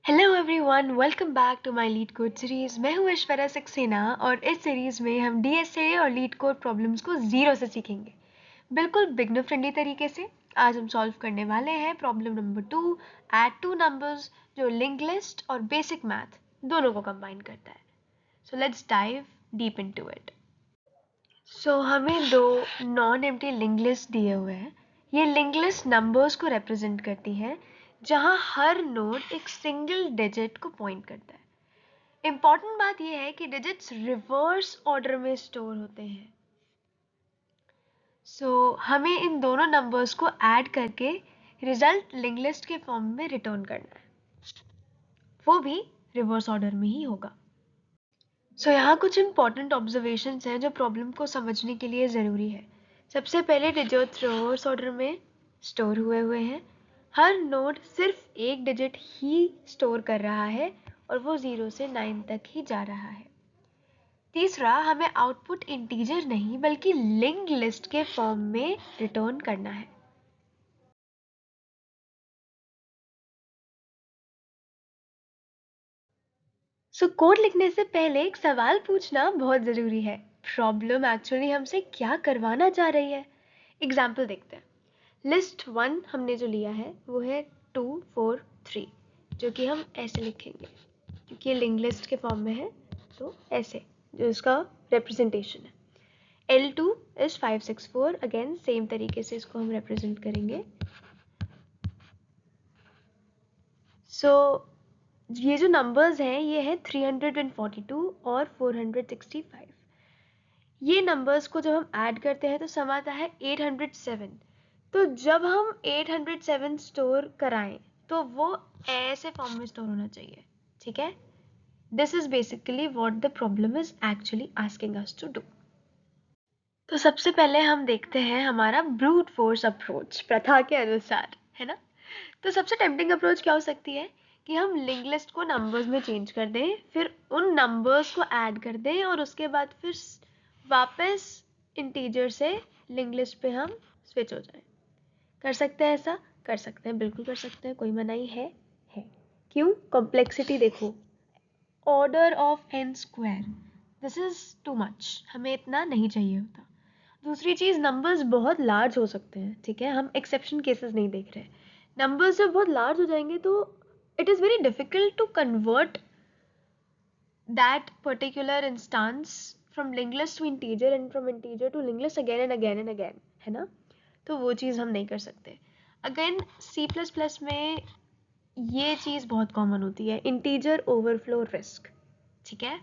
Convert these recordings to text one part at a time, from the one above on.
Hello everyone, welcome back to my LeetCode series. मैं हूं ऐश्वर्या सक्सेना और इस सीरीज में हम डीएसए और लीड कोड प्रॉब्लम्स को जीरो से सीखेंगे, बिल्कुल बिगनर फ्रेंडली तरीके से। आज हम सॉल्व करने वाले हैं problem number 2, add two numbers, जो लिंक लिस्ट और बेसिक मैथ दोनों को कंबाइन करता है। So let's dive deep into it. So हमें दो नॉन एम्प्टी लिंक लिस्ट दिए हुए हैं। ये लिंक लिस्ट नंबर्स को रिप्रेजेंट करती है जहां हर नोड एक सिंगल डिजिट को पॉइंट करता है। इंपॉर्टेंट बात यह है कि डिजिट्स रिवर्स ऑर्डर में स्टोर होते हैं। हमें इन दोनों नंबर्स को ऐड करके रिजल्ट लिंक लिस्ट के फॉर्म में रिटर्न करना है, वो भी रिवर्स ऑर्डर में ही होगा। यहाँ कुछ इंपॉर्टेंट ऑब्जर्वेशंस हैं जो प्रॉब्लम को समझने के लिए ज़रूरी है। सबसे पहले डिजिट्स रिवर्स ऑर्डर में स्टोर हुए हैं। हर नोड सिर्फ एक डिजिट ही स्टोर कर रहा है और वो 0 से 9 तक ही जा रहा है। तीसरा, हमें आउटपुट इंटीजर नहीं बल्कि लिंक लिस्ट के फॉर्म में रिटर्न करना है। कोड लिखने से पहले एक सवाल पूछना बहुत ज़रूरी है। प्रॉब्लम एक्चुअली हमसे क्या करवाना चाह रही है? एग्जाम्पल देखते हैं। लिस्ट 1 हमने जो लिया है वो है 2 4 3, जो कि हम ऐसे लिखेंगे क्योंकि ये लिंक लिस्ट के फॉर्म में है, तो ऐसे जो इसका रिप्रेजेंटेशन है। L2 इज 5 6 4, अगेन सेम तरीके से इसको हम रिप्रेजेंट करेंगे। ये जो नंबर्स हैं ये है 342 और 465। ये नंबर्स को जब हम ऐड करते हैं तो सम आता है 807। तो जब हम 807 स्टोर कराएं तो वो ऐसे फॉर्म में स्टोर होना चाहिए, ठीक है? This is basically what the problem is actually asking us to do. तो सबसे पहले हम देखते हैं हमारा ब्रूट फोर्स अप्रोच प्रथा के अनुसार, है ना? तो सबसे टेम्पटिंग अप्रोच क्या हो सकती है कि हम लिंक लिस्ट को नंबर्स में चेंज कर दें, फिर उन नंबर्स को ऐड कर दें और उसके बाद फिर वापस इंटीजर से लिंक लिस्ट पे हम स्विच हो जाएं। कर सकते हैं ऐसा? कर सकते हैं, बिल्कुल कर सकते हैं, कोई मनाही है। क्यों? कॉम्प्लेक्सिटी देखो, order of n square, this is too much, हमें इतना नहीं चाहिए होता। दूसरी चीज़, नंबर्स बहुत लार्ज हो सकते हैं, ठीक है? हम एक्सेप्शन केसेस नहीं देख रहे। नंबर्स जब बहुत लार्ज हो जाएंगे तो it is very difficult to convert that particular instance from link list to integer and from integer to link list again and again and again, है ना? तो वो चीज़ हम नहीं कर सकते। अगेन C++ में ये चीज़ बहुत कॉमन होती है, इंटीजर ओवरफ्लो रिस्क, ठीक है?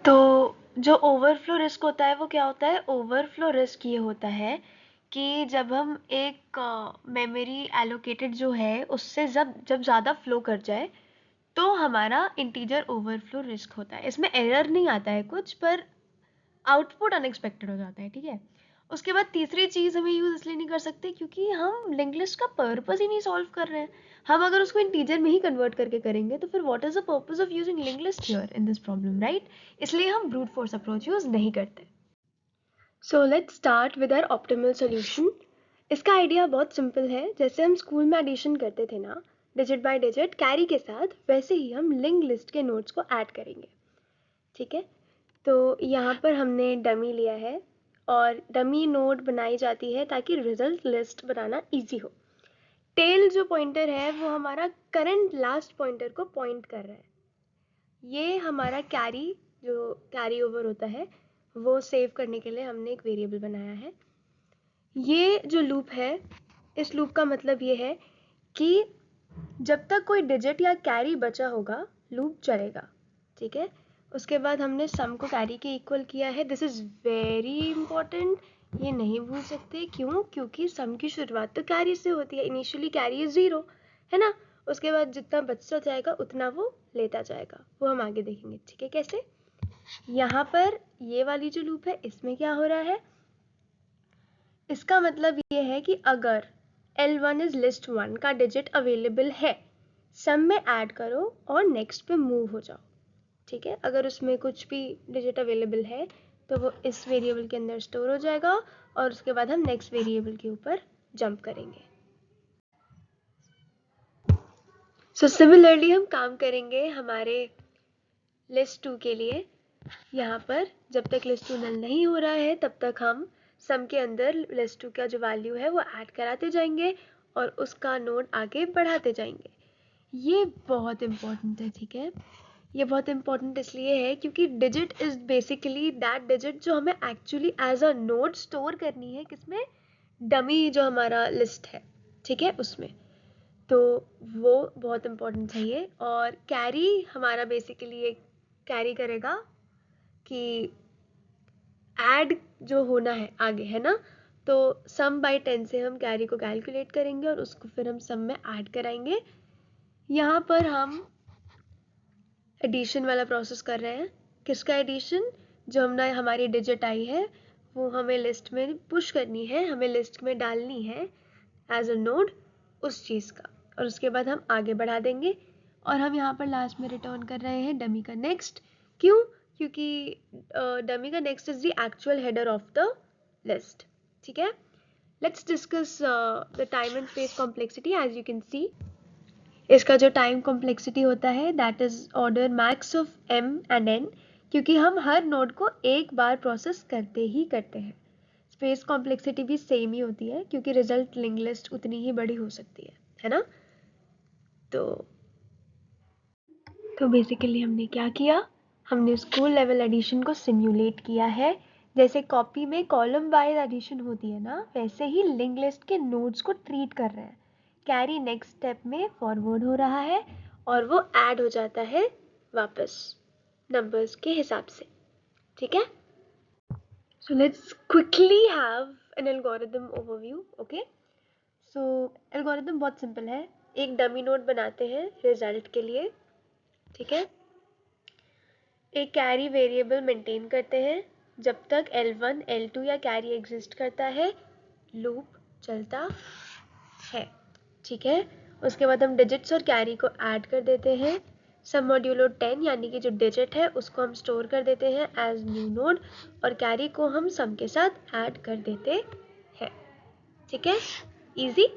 तो जो ओवरफ्लो रिस्क होता है वो क्या होता है? ओवरफ्लो रिस्क ये होता है कि जब हम एक मेमोरी एलोकेटेड जो है उससे जब ज़्यादा फ्लो कर जाए तो हमारा इंटीजर ओवरफ्लो रिस्क होता है। इसमें एरर नहीं आता है कुछ, पर आउटपुट अनएक्सपेक्टेड हो जाता है, ठीक है? उसके बाद तीसरी चीज़ हमें यूज़ इसलिए नहीं कर सकते क्योंकि हम लिंक लिस्ट का पर्पस ही नहीं सॉल्व कर रहे हैं। हम अगर उसको इंटीजर में ही कन्वर्ट करके करेंगे तो फिर what is the purpose of using link list here in this problem, right? इसलिए हम ब्रूट फोर्स अप्रोच यूज़ नहीं करते। So let's start with our optimal solution. इसका आइडिया बहुत सिंपल है। जैसे हम स्कूल में एडिशन करते थे ना, डिजिट बाय डिजिट कैरी के साथ, वैसे ही हम लिंक लिस्ट के नोट्स को ऐड करेंगे, ठीक है? तो यहाँ पर हमने डमी लिया है और डमी नोड बनाई जाती है ताकि रिजल्ट लिस्ट बनाना इजी हो। टेल जो पॉइंटर है वो हमारा करंट लास्ट पॉइंटर को पॉइंट कर रहा है। ये हमारा कैरी, जो कैरी ओवर होता है, वो सेव करने के लिए हमने एक वेरिएबल बनाया है। ये जो लूप है, इस लूप का मतलब ये है कि जब तक कोई डिजिट या कैरी बचा होगा लूप चलेगा, ठीक है? उसके बाद हमने सम को कैरी के इक्वल किया है। दिस इज़ वेरी इंपॉर्टेंट, ये नहीं भूल सकते। क्यों? क्योंकि सम की शुरुआत तो कैरी से होती है। इनिशियली कैरी इज 0, है ना? उसके बाद जितना बचता जाएगा उतना वो लेता जाएगा, वो हम आगे देखेंगे, ठीक है? कैसे? यहाँ पर ये वाली जो लूप है इसमें क्या हो रहा है, इसका मतलब ये है कि अगर L1 इज लिस्ट 1 का डिजिट अवेलेबल है, सम में ऐड करो और नेक्स्ट पे मूव हो जाओ, ठीक है? अगर उसमें कुछ भी डिजिट अवेलेबल है तो वो इस वेरिएबल के अंदर स्टोर हो जाएगा और उसके बाद हम नेक्स्ट वेरिएबल के ऊपर जंप करेंगे। सो सिमिलरली हम काम करेंगे हमारे लिस्ट 2 के लिए। यहाँ पर जब तक लिस्ट 2 नल नहीं हो रहा है तब तक हम सम के अंदर लिस्ट 2 का जो वैल्यू है वो ऐड कराते जाएंगे और उसका नोड आगे बढ़ाते जाएंगे। ये बहुत इम्पोर्टेंट है, ठीक है। ये बहुत इम्पोर्टेंट इसलिए है क्योंकि digit is basically that digit जो हमें actually as a node store करनी है, किसमें, डमी जो हमारा लिस्ट है, ठीक है, उसमें। तो वो बहुत इम्पोर्टेंट है ये। और कैरी हमारा बेसिकली ये कैरी करेगा कि ऐड जो होना है आगे, है ना। तो सम बाय 10 से हम कैरी को कैलकुलेट करेंगे और उसको फिर हम सम में ऐड कराएंगे। यहाँ पर हम एडिशन वाला प्रोसेस कर रहे हैं। किसका एडिशन? जो हमने हमारी डिजिट आई है वो हमें लिस्ट में पुश करनी है, हमें लिस्ट में डालनी है एज अ नोड उस चीज़ का, और उसके बाद हम आगे बढ़ा देंगे। और हम यहाँ पर लास्ट में रिटर्न कर रहे हैं डमी का नेक्स्ट। क्यों? क्योंकि डमी का next is the actual header of the list, ठीक है। Let's discuss the time and space complexity. As you can see इसका जो टाइम कॉम्प्लेक्सिटी होता है that is order max of m and n, क्योंकि हम हर नोड को एक बार प्रोसेस करते ही करते हैं। स्पेस कॉम्प्लेक्सिटी भी सेम ही होती है क्योंकि रिजल्ट लिंक लिस्ट उतनी ही बड़ी हो सकती है ना। तो बेसिकली हमने क्या किया, हमने स्कूल लेवल एडिशन को सिम्युलेट किया है। जैसे कॉपी में कॉलम वाइज एडिशन होती है ना, वैसे ही लिंक लिस्ट के नोड्स को ट्रीट कर रहे हैं। कैरी नेक्स्ट स्टेप में फॉरवर्ड हो रहा है और वो ऐड हो जाता है वापस नंबर्स के हिसाब से, ठीक है। So let's quickly have an algorithm overview. Okay, so algorithm बहुत सिंपल है। एक डमी नोड बनाते हैं रिजल्ट के लिए, ठीक है। एक कैरी वेरिएबल मेंटेन करते हैं। जब तक L1 L2 या कैरी एग्जिस्ट करता है लूप चलता है, ठीक है। उसके बाद हम डिजिट्स और कैरी को ऐड कर देते हैं। सम मॉड्यूलो 10 यानी कि जो डिजिट है उसको हम स्टोर कर देते हैं एज न्यू नोड और कैरी को हम सम के साथ ऐड कर देते हैं, ठीक है। इजी।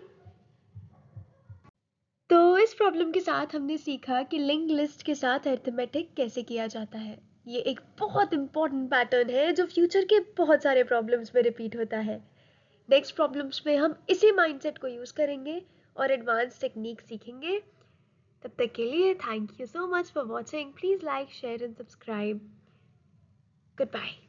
तो इस प्रॉब्लम के साथ हमने सीखा कि लिंक लिस्ट के साथ अरिथमेटिक कैसे किया जाता है। ये एक बहुत इंपॉर्टेंट पैटर्न है जो फ्यूचर के बहुत सारे प्रॉब्लम्स में रिपीट होता है। नेक्स्ट प्रॉब्लम्स में हम इसी माइंडसेट को यूज़ करेंगे और एडवांस टेक्निक सीखेंगे। तब तक के लिए thank you so much for watching. Please like, share and subscribe. Good bye.